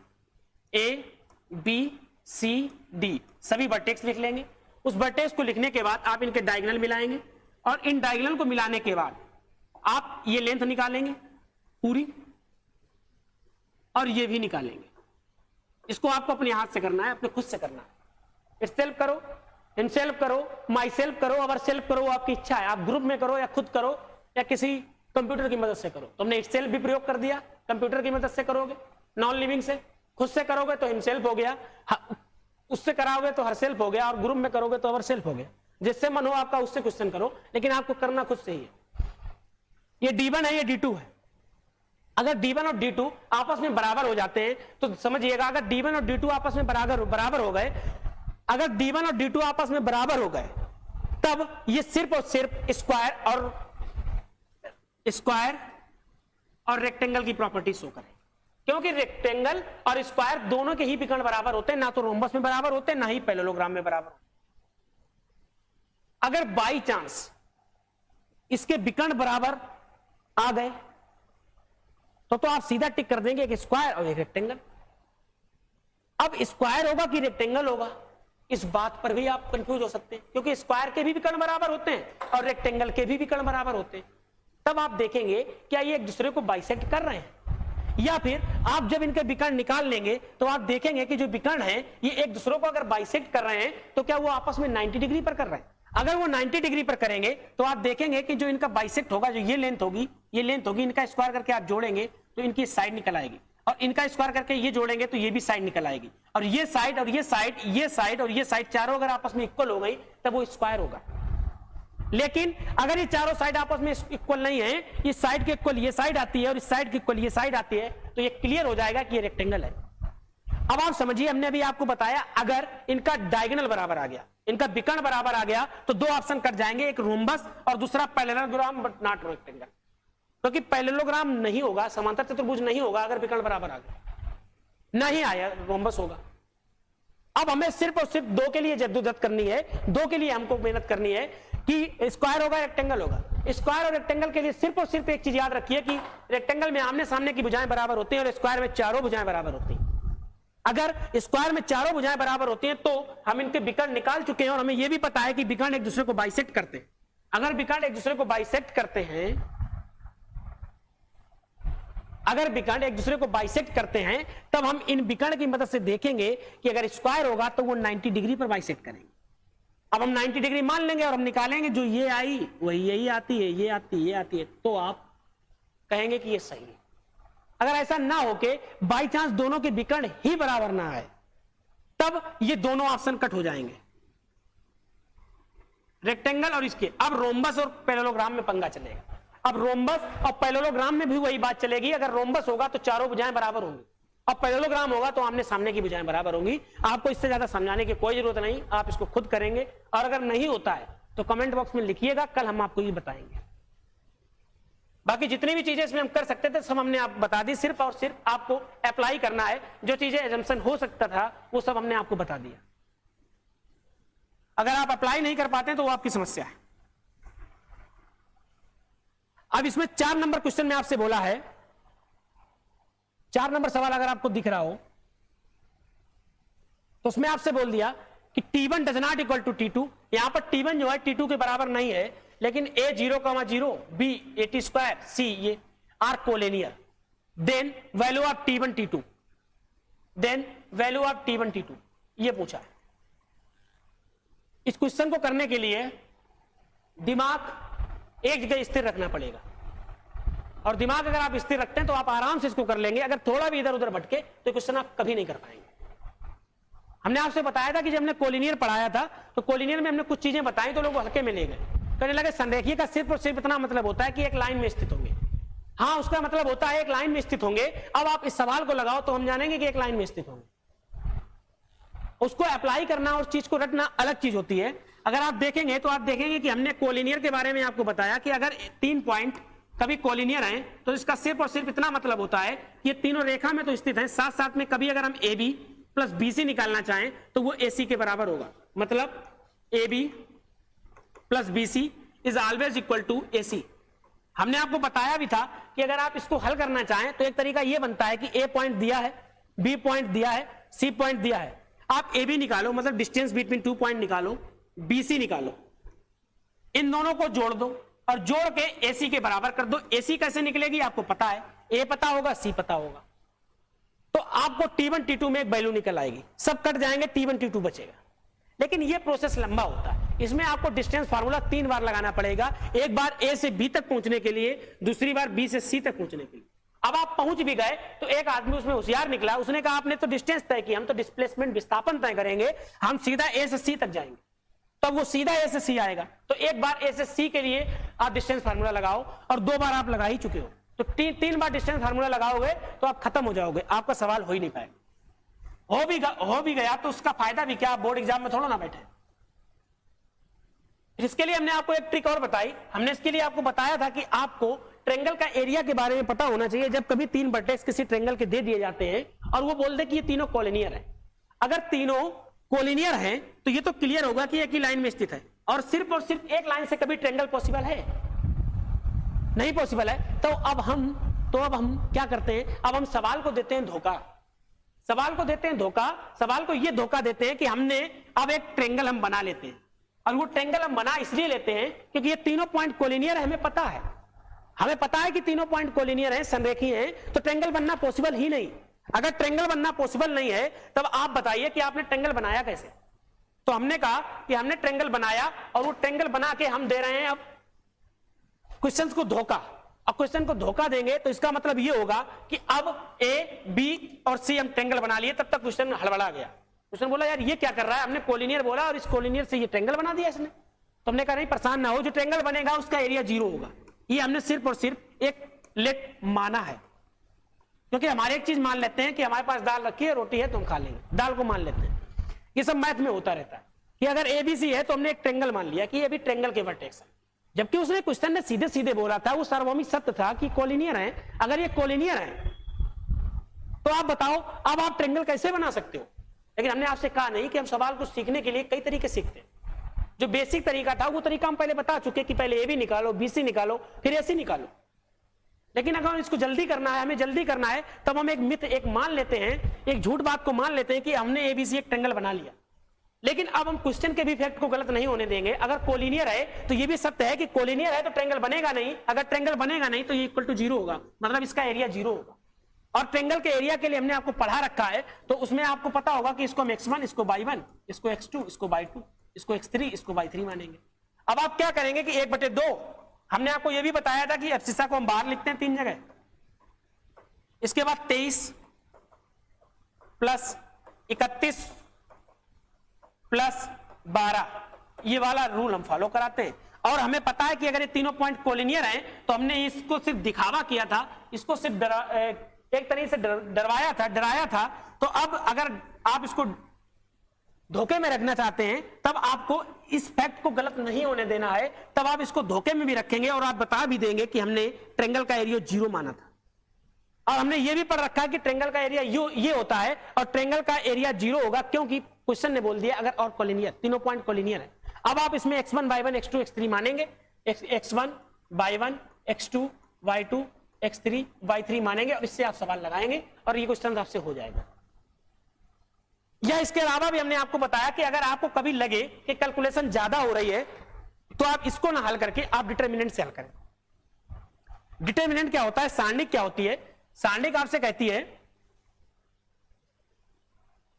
ए, बी, सी डी सभी वर्टेक्स लिख लेंगे। उस वर्टेक्स को लिखने के बाद आप इनके डायगोनल मिलाएंगे और इन डायगोनल को मिलाने के बाद आप ये लेंथ निकालेंगे पूरी और ये भी निकालेंगे। इसको आपको अपने हाथ से करना है, अपने खुद से करना है। सेल्फ करो, इनसेल्फ करो, माई सेल्फ करो, अवर सेल्फ करो, आपकी इच्छा है। आप ग्रुप में करो या खुद करो या किसी कंप्यूटर की मदद से करो। तुमने इटसेल्फ भी प्रयोग कर दिया, कंप्यूटर की मदद से करोगे, नॉन लिविंग से। खुद से करोगे तो हिमसेल्फ हो गया, उससे कराओगे तो हरसेल्फ हो गया, और ग्रुप में करोगे तो अवर सेल्फ हो गया। जिससे मन हो आपका उससे क्वेश्चन करो, लेकिन आपको करना खुद से ही है। ये D1 है, ये D2 है। अगर D1 और D2 आपस में बराबर हो जाते हैं तो समझिएगा, अगर D1 और D2 आपस में बराबर हो गए, अगर D1 और D2 आपस में बराबर हो गए, तब ये सिर्फ और सिर्फ स्क्वायर और रेक्टेंगल की प्रॉपर्टी शो करें। क्योंकि रेक्टेंगल और स्क्वायर दोनों के ही विकर्ण बराबर होते हैं, ना तो रोम्बस में बराबर होते हैं, ना ही पैरेललोग्राम में बराबर होते हैं। अगर बाई चांस इसके विकर्ण बराबर आ गए तो आप सीधा टिक कर देंगे एक स्क्वायर और एक रेक्टेंगल। अब स्क्वायर होगा कि रेक्टेंगल होगा, इस बात पर भी आप कंफ्यूज हो सकते हैं, क्योंकि स्क्वायर के भी विकर्ण बराबर होते हैं और रेक्टेंगल के भी विकर्ण बराबर होते हैं। तब आप देखेंगे क्या ये एक दूसरे को बाइसेक्ट कर रहे हैं, या फिर आप जब इनके विकर्ण निकाल लेंगे तो आप देखेंगे कि जो विकर्ण है ये एक दूसरे को अगर बाइसेक्ट कर रहे हैं तो क्या वो आपस में 90 डिग्री पर कर रहे हैं। अगर वो 90 डिग्री पर करेंगे तो आप देखेंगे कि जो इनका बाइसेक्ट होगा, जो ये लेंथ होगी, इनका स्क्वायर करके आप जोड़ेंगे तो इनकी साइड निकल आएगी, और इनका स्क्वायर करके ये जोड़ेंगे तो ये भी साइड निकल आएगी, और ये साइड और ये साइड, ये साइड और ये साइड चारों अगर आपस में इक्वल हो गई तब वो स्क्वायर होगा। लेकिन अगर ये चारों साइड आपस में इक्वल नहीं है, इस साइड के इक्वल ये साइड आती है और इस साइड के इक्वल ये साइड आती है, तो ये क्लियर हो जाएगा कि ये रेक्टेंगल है। अब आप समझिए, हमने अभी आपको बताया अगर इनका डायगोनल बराबर आ गया, इनका विकर्ण बराबर आ गया, तो दो ऑप्शन कट जाएंगे, एक रोम्बस और दूसरा पैरेललोग्राम बट नॉट रेक्टेंगल। क्योंकि पैरेललोग्राम नहीं होगा, समांतर चतुर्भुज नहीं होगा अगर विकर्ण बराबर आ गया, नहीं आया रोम्बस होगा। अब हमें सिर्फ और सिर्फ दो के लिए जद्दोजहद करनी है, दो के लिए हमको मेहनत करनी है कि स्क्वायर होगा रेक्टेंगल होगा। स्क्वायर और रेक्टेंगल के लिए सिर्फ और सिर्फ एक चीज याद रखिए कि रेक्टेंगल में आमने सामने की भुजाएं बराबर होती हैं और स्क्वायर में चारों भुजाएं बराबर होती हैं। अगर स्क्वायर में चारों भुजाएं बराबर होती हैं तो हम इनके विकर्ण निकाल चुके हैं और हमें यह भी पता है कि विकर्ण एक दूसरे को बाइसेक्ट करते हैं। अगर विकर्ण एक दूसरे को बाइसेक्ट करते हैं, अगर विकर्ण एक दूसरे को बाइसेक्ट करते हैं, तब हम इन विकर्ण की मदद से देखेंगे कि अगर स्क्वायर होगा तो वो 90 डिग्री पर बाइसेक्ट करेंगे। अब हम 90 डिग्री मान लेंगे और हम निकालेंगे, जो ये आई वही यही आती है, ये आती है, ये आती है, तो आप कहेंगे कि ये सही है। अगर ऐसा ना होके बाई चांस दोनों के विकर्ण ही बराबर ना आए, तब ये दोनों ऑप्शन कट हो जाएंगे, रेक्टेंगल और इसके। अब रोम्बस और पैरेललोग्राम में पंगा चलेगा। अब रोम्बस और पैरेललोग्राम में भी वही बात चलेगी, अगर रोम्बस होगा तो चारों भुजाएं बराबर होंगी और पैरेललोग्राम होगा तो आमने सामने की भुजाएं बराबर होंगी। आपको इससे ज्यादा समझाने की कोई जरूरत नहीं, आप इसको खुद करेंगे। और अगर नहीं होता है तो कमेंट बॉक्स में लिखिएगा, कल हम आपको ये बताएंगे। बाकी जितनी भी चीजें इसमें हम कर सकते थे सब हमने आप बता दी, सिर्फ और सिर्फ आपको अप्लाई करना है। जो चीजें एजम्पशन हो सकता था वो सब हमने आपको बता दिया। अगर आप अप्लाई नहीं कर पाते तो वो आपकी समस्या है। अब इसमें 4 नंबर क्वेश्चन में आपसे बोला है, 4 नंबर सवाल अगर आपको दिख रहा हो तो उसमें आपसे बोल दिया कि T1 does not equal to T2। यहां पर T1 जो है T2 के बराबर नहीं है, लेकिन A 0,0 B 80 स्क्वायर C ये are collinear. Then value of T1 T2, then value of T1 T2 ये पूछा है। इस क्वेश्चन को करने के लिए दिमाग एक जगह स्थिर रखना पड़ेगा, और दिमाग अगर आप स्थिर रखते हैं तो आप आराम से इसको कर लेंगे। अगर थोड़ा भी इधर उधर भटके तो क्वेश्चन आप कभी नहीं कर पाएंगे। हमने आपसे बताया था कि जब हमने कोलिनियर पढ़ाया था तो कोलिनियर में हमने कुछ चीजें बताई तो लोग हल्के में ले गए, कहने लगे संरेखीय का सिर्फ और सिर्फ इतना मतलब होता है कि एक लाइन में स्थित होंगे। हाँ, उसका मतलब होता है एक लाइन में स्थित होंगे। अब आप इस सवाल को लगाओ तो हम जानेंगे कि एक लाइन में स्थित होंगे। उसको अप्लाई करना और चीज को रटना अलग चीज होती है। अगर आप देखेंगे तो आप देखेंगे कि हमने कोलिनियर के बारे में आपको बताया कि अगर 3 पॉइंट कभी कोलिनियर हैं तो इसका सिर्फ और सिर्फ इतना मतलब होता है कि ये तीनों रेखा में तो स्थित हैं, साथ साथ में कभी अगर हम AB प्लस BC निकालना चाहें तो वो AC के बराबर होगा। मतलब AB plus BC is always equal to AC। हमने आपको बताया भी था कि अगर आप इसको हल करना चाहें तो एक तरीका ये बनता है कि A पॉइंट दिया है, B पॉइंट दिया है, C पॉइंट दिया है। आप ए बी निकालो, मतलब डिस्टेंस बिटवीन 2 पॉइंट निकालो, बी सी निकालो, इन दोनों को जोड़ दो और जोड़ के ए सी के बराबर कर दो। ए सी कैसे निकलेगी आपको पता है, ए पता होगा, सी पता होगा, तो आपको T1 T2 में एक वैल्यू निकल आएगी, सब कट जाएंगे, T1 T2 बचेगा। लेकिन ये प्रोसेस लंबा होता है, इसमें आपको डिस्टेंस फार्मूला 3 बार लगाना पड़ेगा, एक बार ए से बी तक पहुंचने के लिए, दूसरी बार बी से सी तक पहुंचने के लिए। अब आप पहुंच भी गए तो एक आदमी उसमें होशियार निकला, उसने कहा आपने तो डिस्टेंस तय की, हम तो डिस्प्लेसमेंट विस्थापन तय करेंगे, हम सीधा ए से सी तक जाएंगे, तब वो सीधा ए से सी आएगा। तो एक बार ए से सी के लिए आप डिस्टेंस फार्मूला लगाओ और 2 बार आप लगा ही चुके हो, तो 3 बार डिस्टेंस फार्मूला लगाओगे तो आप खत्म हो जाओगे, आपका सवाल हो ही नहीं पाएगा। हो भी गया तो उसका फायदा भी क्या, बोर्ड एग्जाम में थोड़ा ना बैठे। इसके लिए हमने आपको एक ट्रिक और बताई, हमने इसके लिए आपको बताया था कि आपको ट्रेंगल का एरिया के बारे में पता होना चाहिए। जब कभी 3 वर्टेक्स किसी ट्रेंगल के दे दिए जाते हैं और वो बोल दे कि ये तीनों कोलिनियर है, अगर तीनों कोलिनियर हैं तो ये तो क्लियर होगा कि एक ही लाइन में स्थित है, और सिर्फ एक लाइन से कभी ट्रेंगल पॉसिबल है नहीं, पॉसिबल है। तो अब हम क्या करते हैं, अब हम सवाल को देते हैं धोखा, सवाल को ये धोखा देते हैं कि हमने अब एक ट्रेंगल हम बना लेते हैं, और वो ट्रेंगल हम बना इसलिए लेते हैं क्योंकि ये तीनों पॉइंट कोलिनियर है, हमें पता है कि तीनों पॉइंट कोलिनियर हैं, संरेखीय हैं, तो ट्रेंगल बनना पॉसिबल ही नहीं। अगर ट्रेंगल बनना पॉसिबल नहीं है तब आप बताइए कि आपने ट्रेंगल बनाया कैसे। तो हमने कहा कि हमने ट्रेंगल बनाया, और वो ट्रेंगल बना के हम दे रहे हैं अब क्वेश्चन को धोखा। अब क्वेश्चन को धोखा देंगे तो इसका मतलब ये होगा कि अब ए बी और सी हम ट्रेंगल बना लिए, तब तक क्वेश्चन हड़बड़ा गया। क्वेश्चन बोला यार ये क्या कर रहा है, हमने कोलिनियर बोला और इस कोलिनियर से ये ट्रेंगल बना दिया इसने। तो हमने कहा नहीं, परेशान ना हो, जो ट्रेंगल बनेगा उसका एरिया 0 होगा। ये हमने सिर्फ और सिर्फ एक लेट माना है, क्योंकि हमारे एक चीज मान लेते हैं कि हमारे पास दाल रखी है, रोटी है तो हम खा लेंगे, दाल को मान लेते हैं। ये सब मैथ में होता रहता है कि अगर एबीसी है तो हमने एक ट्रेंगल मान लिया कि ये भी ट्रेंगल के वर्टेक्स है, जबकि उसने क्वेश्चन ने सीधे सीधे बोला था, वो सार्वभौमिक सत्य था कि कोलिनियर है। अगर ये कोलिनियर है तो आप बताओ अब आप ट्रेंगल कैसे बना सकते हो। लेकिन हमने आपसे कहा नहीं कि हम सवाल को सीखने के लिए कई तरीके सीखते हैं। जो बेसिक तरीका था वो तरीका हम पहले बता चुके कि पहले ए बी निकालो, बी सी निकालो, फिर ए सी निकालो। लेकिन अगर इसको जल्दी करना है, हमें जल्दी करना है, तब हम एक मिथ एक मान लेते हैं, एक झूठ बात को मान लेते हैं कि हमने एबीसी एक ट्रेंगल बना लिया। लेकिन अब हम क्वेश्चन के भी फैक्ट को गलत नहीं होने देंगे। अगर कोलिनियर है तो ये भी सत्य है कि कोलिनियर है तो ट्रेंगल बनेगा नहीं, अगर ट्रेंगल बनेगा नहीं तो ये इक्वल टू 0 होगा, मतलब इसका एरिया 0 होगा। और ट्रेंगल के एरिया के लिए हमने आपको पढ़ा रखा है, तो उसमें आपको पता होगा कि इसको हम x1, इसको y1, इसको x2, इसको y2, इसको x3, इसको y3 मानेंगे। अब आप क्या करेंगे कि 1/2, हमने आपको यह भी बताया था कि एब्सिसा को हम बाहर लिखते हैं 3 जगह, इसके बाद 23 प्लस 31 प्लस 12, ये वाला रूल हम फॉलो कराते हैं। और हमें पता है कि अगर ये तीनों पॉइंट कोलिनियर हैं तो हमने इसको सिर्फ दिखावा किया था, इसको सिर्फ एक तरीके से डराया था। तो अब अगर आप इसको धोखे में रखना चाहते हैं तब आपको इस फैक्ट को गलत नहीं होने देना है, तब आप इसको धोखे में भी रखेंगे और आप बता भी देंगे कि हमने ट्रेंगल का एरिया 0 माना था। और हमने ये भी पढ़ रखा है कि ट्रेंगल का एरिया ये होता है और ट्रेंगल का एरिया 0 होगा, क्योंकि क्वेश्चन ने बोल दिया अगर और कोलिनियर, तीनों पॉइंट कोलिनियर है। अब आप इसमें x1, y1, x2, x3 मानेंगे, x1, y1, x2, y2, x3, y3 मानेंगे और इससे आप सवाल लगाएंगे और ये क्वेश्चन आपसे हो जाएगा। या इसके अलावा भी हमने आपको बताया कि अगर आपको कभी लगे कि कैलकुलेशन ज्यादा हो रही है तो आप इसको ना हल करके आप डिटरमिनेंट से हल करें। डिटरमिनेंट क्या होता है, सारणिक क्या होती है, सारणिक आपसे कहती है,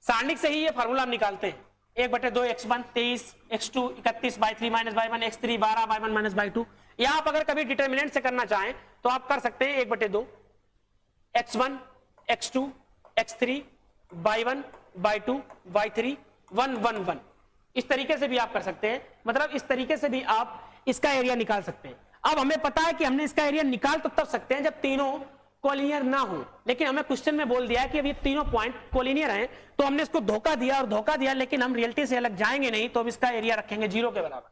सारणिक से ही ये फार्मूला हम निकालते हैं 1/2 x1 23 x2 31 y3 minus y1 x3 12 y1 minus y2। या आप अगर कभी डिटरमिनेंट से करना चाहें तो आप कर सकते हैं 1/2 x1 x2 x3 y1 y2 y3 1 1 1। इस तरीके से भी आप कर सकते हैं, मतलब इस तरीके से भी आप इसका एरिया निकाल सकते हैं। अब हमें पता है कि हमने इसका एरिया निकाल तो तब सकते हैं जब तीनों कोलिनियर ना हो, लेकिन हमें क्वेश्चन में बोल दिया है कि अब ये तीनों पॉइंट कोलिनियर हैं, तो हमने इसको धोखा दिया, लेकिन हम रियलिटी से अलग जाएंगे नहीं, तो हम इसका एरिया रखेंगे 0 के बराबर।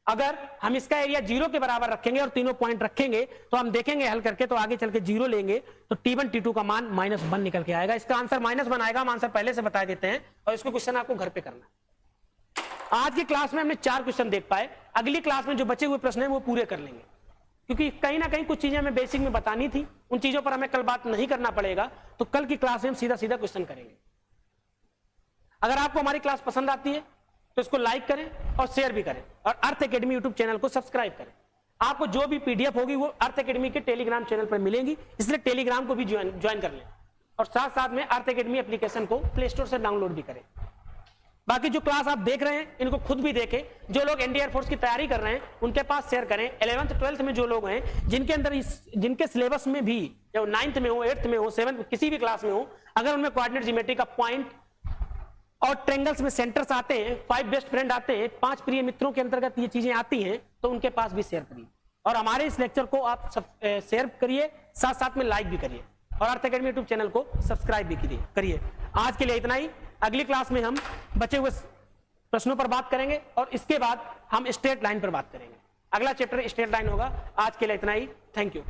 अगर हम इसका एरिया 0 के बराबर रखेंगे और तीनों पॉइंट रखेंगे तो हम देखेंगे हल करके, तो आगे चल के 0 लेंगे तो T1 T2 का मान -1 निकल के आएगा। इसका आंसर -1 आएगा, हम आंसर पहले से बता देते हैं और इसको क्वेश्चन आपको घर पे करना है। आज की क्लास में हमने 4 क्वेश्चन देख पाए, अगली क्लास में जो बचे हुए प्रश्न है वो पूरे कर लेंगे, क्योंकि कहीं ना कहीं कुछ चीजें हमें बेसिक में बतानी थी, उन चीजों पर हमें कल बात नहीं करना पड़ेगा, तो कल की क्लास में हम सीधा क्वेश्चन करेंगे। अगर आपको हमारी क्लास पसंद आती है तो इसको लाइक करें और शेयर भी करें, और अर्थ एकेडमी यूट्यूब चैनल को सब्सक्राइब करें। आपको जो भी पीडीएफ होगी वो अर्थ एकेडमी के टेलीग्राम चैनल पर मिलेंगी, इसलिए टेलीग्राम को भी ज्वाइन कर लें, और साथ साथ में अर्थ एकेडमी एप्लीकेशन को प्ले स्टोर से डाउनलोड भी करें। बाकी जो क्लास आप देख रहे हैं इनको खुद भी देखें, जो लोग एनडीए एयरफोर्स की तैयारी कर रहे हैं उनके पास शेयर करें। 11th 12th में जो लोग हैं जिनके अंदर जिनके सिलेबस में भी, जो 9th में हो, 8th में हो, 7th किसी भी क्लास में हो, अगर उनमें कोऑर्डिनेट ज्योमेट्री का पॉइंट और ट्रेंगल्स में सेंटर्स आते हैं, 5 बेस्ट फ्रेंड आते हैं, 5 प्रिय मित्रों के अंतर्गत ये चीजें आती हैं, तो उनके पास भी शेयर करिए, और हमारे इस लेक्चर को आप शेयर करिए, साथ साथ में लाइक भी करिए, और अर्थ एकेडमी यूट्यूब चैनल को सब्सक्राइब भी करिए। आज के लिए इतना ही। अगली क्लास में हम बचे हुए प्रश्नों पर बात करेंगे, और इसके बाद हम स्ट्रेट लाइन पर बात करेंगे। अगला चैप्टर स्ट्रेट लाइन होगा। आज के लिए इतना ही। Thank you.